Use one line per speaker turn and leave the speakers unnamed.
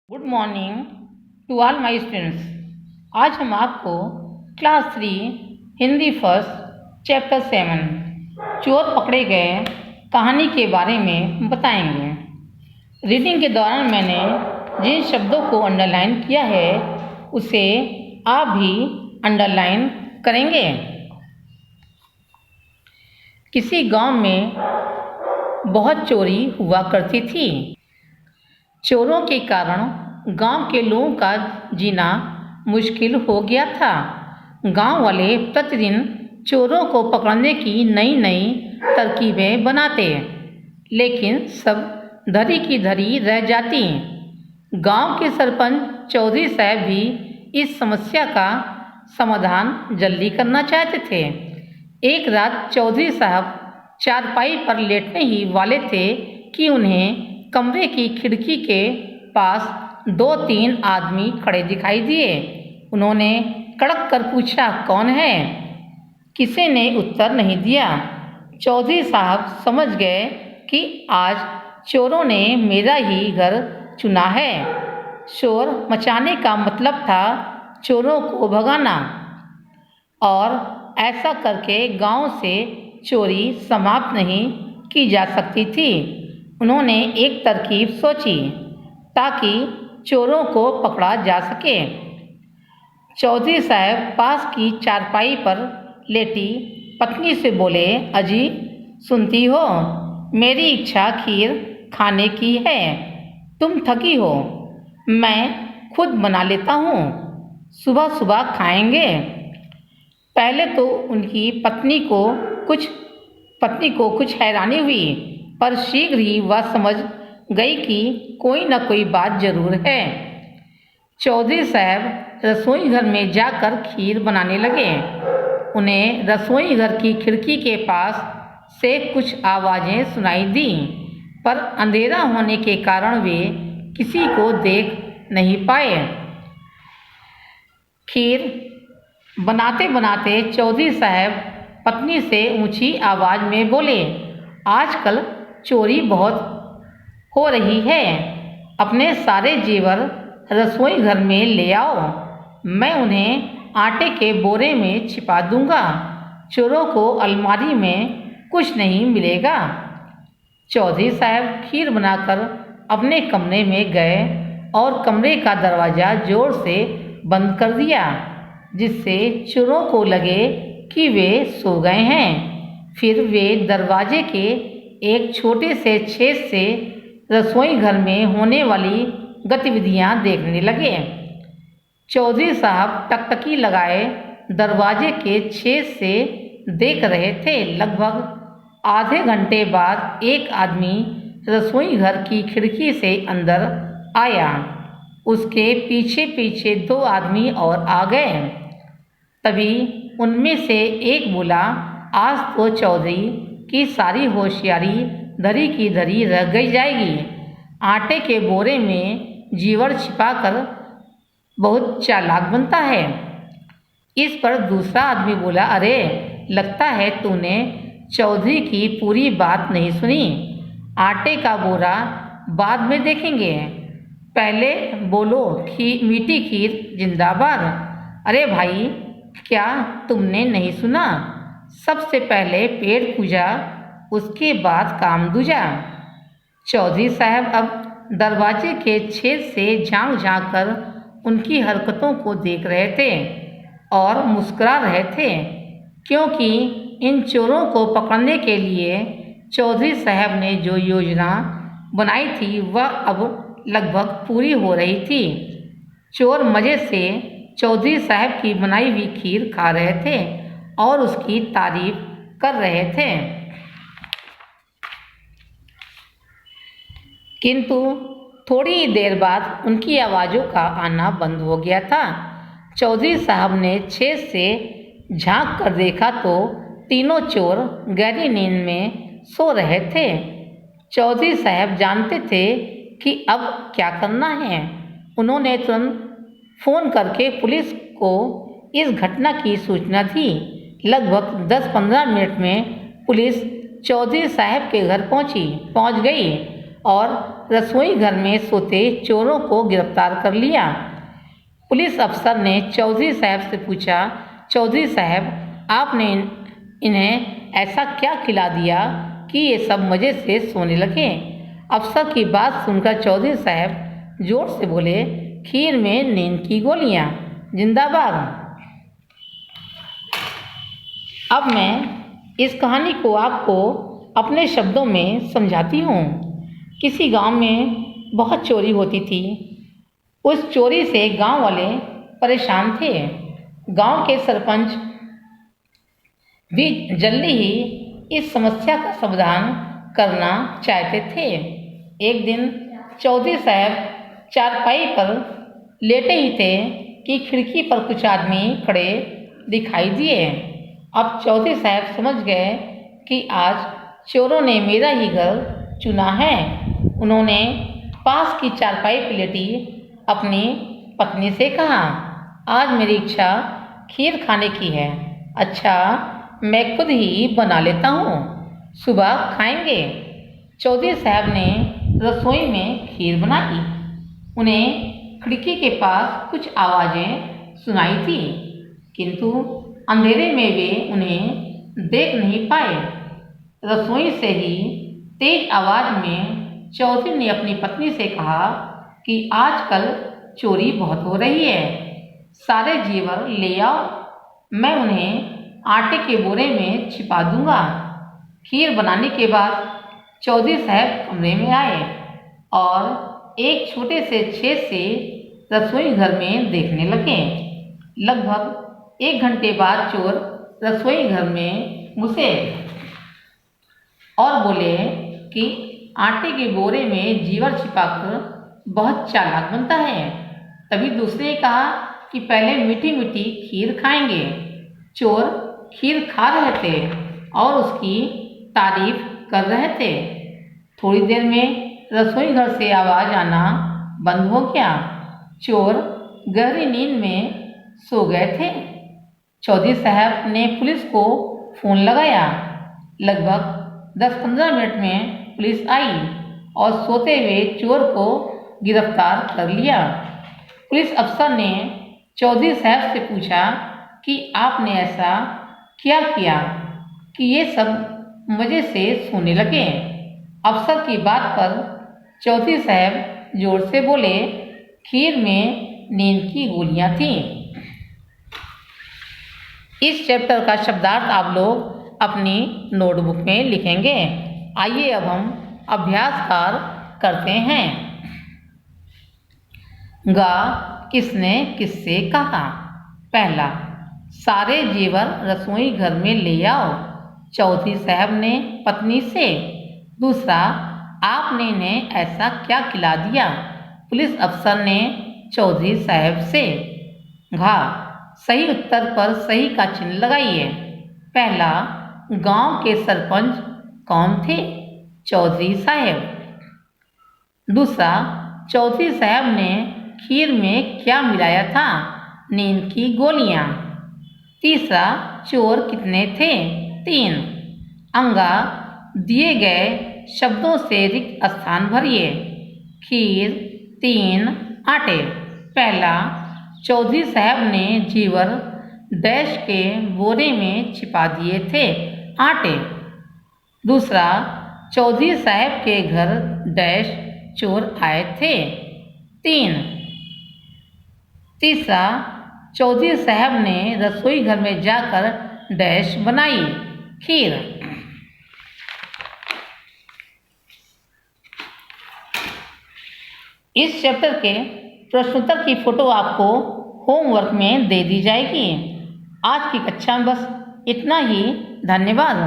Good morning to all my students. आज हम आपको क्लास 3 हिंदी फर्स्ट चैप्टर 7 चोर पकड़े गए कहानी के बारे में बताएंगे। रीडिंग के दौरान मैंने जिन शब्दों को अंडरलाइन किया है उसे आप भी अंडरलाइन करेंगे। किसी गांव में बहुत चोरी हुआ करती थी। चोरों के कारण गांव के लोगों का जीना मुश्किल हो गया था। गांव वाले प्रतिदिन चोरों को पकड़ने की नई नई तरकीबें बनाते, लेकिन सब धरी की धरी रह जाती। गांव के सरपंच चौधरी साहब भी इस समस्या का समाधान जल्दी करना चाहते थे। एक रात चौधरी साहब चारपाई पर लेटने ही वाले थे कि उन्हें कमरे की खिड़की के पास 2-3 आदमी खड़े दिखाई दिए। उन्होंने कड़क कर पूछा, कौन है? किसी ने उत्तर नहीं दिया। चौधरी साहब समझ गए कि आज चोरों ने मेरा ही घर चुना है। शोर मचाने का मतलब था चोरों को भगाना, और ऐसा करके गांव से चोरी समाप्त नहीं की जा सकती थी। उन्होंने एक तरकीब सोची ताकि चोरों को पकड़ा जा सके। चौधरी साहब पास की चारपाई पर लेटी पत्नी से बोले, अजी सुनती हो, मेरी इच्छा खीर खाने की है। तुम थकी हो, मैं खुद बना लेता हूँ, सुबह सुबह खाएंगे। पहले तो उनकी पत्नी को कुछ हैरानी हुई, पर शीघ्र ही वह समझ गई कि कोई न कोई बात जरूर है। चौधरी साहब रसोई घर में जाकर खीर बनाने लगे। उन्हें रसोई घर की खिड़की के पास से कुछ आवाज़ें सुनाई दी, पर अंधेरा होने के कारण वे किसी को देख नहीं पाए। खीर बनाते बनाते चौधरी साहब पत्नी से ऊंची आवाज़ में बोले, आजकल चोरी बहुत हो रही है। अपने सारे जेवर रसोई घर में ले आओ, मैं उन्हें आटे के बोरे में छिपा दूंगा। चोरों को अलमारी में कुछ नहीं मिलेगा। चौधरी साहब खीर बनाकर अपने कमरे में गए और कमरे का दरवाज़ा जोर से बंद कर दिया, जिससे चोरों को लगे कि वे सो गए हैं। फिर वे दरवाजे के एक छोटे से छेद से रसोई घर में होने वाली गतिविधियां देखने लगे। चौधरी साहब टकटकी लगाए दरवाजे के छेद से देख रहे थे। लगभग आधे घंटे बाद एक आदमी रसोई घर की खिड़की से अंदर आया। उसके पीछे पीछे 2 आदमी और आ गए। तभी उनमें से एक बोला, आज तो चौधरी की सारी होशियारी धरी की धरी रह गई जाएगी। आटे के बोरे में जीवर छिपाकर बहुत चालाक बनता है। इस पर दूसरा आदमी बोला, अरे लगता है तूने चौधरी की पूरी बात नहीं सुनी। आटे का बोरा बाद में देखेंगे, पहले बोलो मीठी खीर जिंदाबाद। अरे भाई, क्या तुमने नहीं सुना? सबसे पहले पेट पूजा, उसके बाद काम दूजा। चौधरी साहब अब दरवाजे के छेद से झांक झांक कर उनकी हरकतों को देख रहे थे और मुस्कुरा रहे थे, क्योंकि इन चोरों को पकड़ने के लिए चौधरी साहब ने जो योजना बनाई थी वह अब लगभग पूरी हो रही थी। चोर मज़े से चौधरी साहब की बनाई हुई खीर खा रहे थे और उसकी तारीफ कर रहे थे। किंतु थोड़ी ही देर बाद उनकी आवाज़ों का आना बंद हो गया था। चौधरी साहब ने छेद से झांक कर देखा तो तीनों चोर गहरी नींद में सो रहे थे। चौधरी साहब जानते थे कि अब क्या करना है। उन्होंने तुरंत फ़ोन करके पुलिस को इस घटना की सूचना दी। लगभग 10-15 मिनट में पुलिस चौधरी साहब के घर पहुंच गई और रसोई घर में सोते चोरों को गिरफ्तार कर लिया। पुलिस अफसर ने चौधरी साहब से पूछा, चौधरी साहब, आपने इन्हें ऐसा क्या खिला दिया कि ये सब मज़े से सोने लगे? अफसर की बात सुनकर चौधरी साहब जोर से बोले, खीर में नींद की गोलियां, जिंदाबाद। अब मैं इस कहानी को आपको अपने शब्दों में समझाती हूँ। किसी गांव में बहुत चोरी होती थी। उस चोरी से गांव वाले परेशान थे। गांव के सरपंच भी जल्दी ही इस समस्या का समाधान करना चाहते थे। एक दिन चौधरी साहब चारपाई पर लेटे ही थे कि खिड़की पर कुछ आदमी खड़े दिखाई दिए। अब चौधरी साहब समझ गए कि आज चोरों ने मेरा ही घर चुना है। उन्होंने पास की चारपाई पर लेटी अपनी पत्नी से कहा, आज मेरी इच्छा खीर खाने की है। अच्छा, मैं खुद ही बना लेता हूँ, सुबह खाएंगे। चौधरी साहब ने रसोई में खीर बनाई। उन्हें खिड़की के पास कुछ आवाज़ें सुनाई थी, किंतु अंधेरे में वे उन्हें देख नहीं पाए। रसोई से ही तेज आवाज़ में चौधरी ने अपनी पत्नी से कहा कि आजकल चोरी बहुत हो रही है, सारे जेवर ले आओ, मैं उन्हें आटे के बोरे में छिपा दूंगा। खीर बनाने के बाद चौधरी साहब कमरे में आए और एक छोटे से छेद से रसोई घर में देखने लगे। लगभग 1 घंटे बाद चोर रसोई घर में घुसे और बोले कि आटे के बोरे में जीवर छिपाकर बहुत चालाक बनता है। तभी दूसरे ने कहा कि पहले मीठी मीठी खीर खाएंगे। चोर खीर खा रहे थे और उसकी तारीफ कर रहे थे। थोड़ी देर में रसोई घर से आवाज़ आना बंद हो गया। चोर गहरी नींद में सो गए थे। चौधरी साहब ने पुलिस को फ़ोन लगाया। लगभग 10-15 मिनट में पुलिस आई और सोते हुए चोर को गिरफ्तार कर लिया। पुलिस अफसर ने चौधरी साहब से पूछा कि आपने ऐसा क्या किया कि ये सब मज़े से सोने लगे? अफसर की बात पर चौधरी साहब जोर से बोले, खीर में नींद की गोलियां थीं। इस चैप्टर का शब्दार्थ आप लोग अपनी नोटबुक में लिखेंगे। आइए अब हम अभ्यास कार्य करते हैं। गा किसने किससे कहा? पहला, सारे जेवर रसोई घर में ले आओ, चौधरी साहब ने पत्नी से। दूसरा, आपने इन्हें ऐसा क्या खिला दिया? पुलिस अफसर ने चौधरी साहब से। घा, सही उत्तर पर सही का चिन्ह लगाइए। पहला, गांव के सरपंच कौन थे? चौधरी साहब। दूसरा, चौधरी साहब ने खीर में क्या मिलाया था? नींद की गोलियां। तीसरा, चोर कितने थे? 3। अंगा, दिए गए शब्दों से रिक्त स्थान भरिए। खीर, 3 आटे। पहला, चौधरी साहब ने जीवर डैश के बोरे में छिपा दिए थे, आटे। दूसरा, चौधरी साहब के घर डैश चोर आए थे, 3। तीसरा, चौधरी साहब ने रसोई घर में जाकर डैश बनाई, खीर। इस चैप्टर के प्रश्नोत्तर की फोटो आपको होमवर्क में दे दी जाएगी। आज की कक्षा में बस इतना ही। धन्यवाद।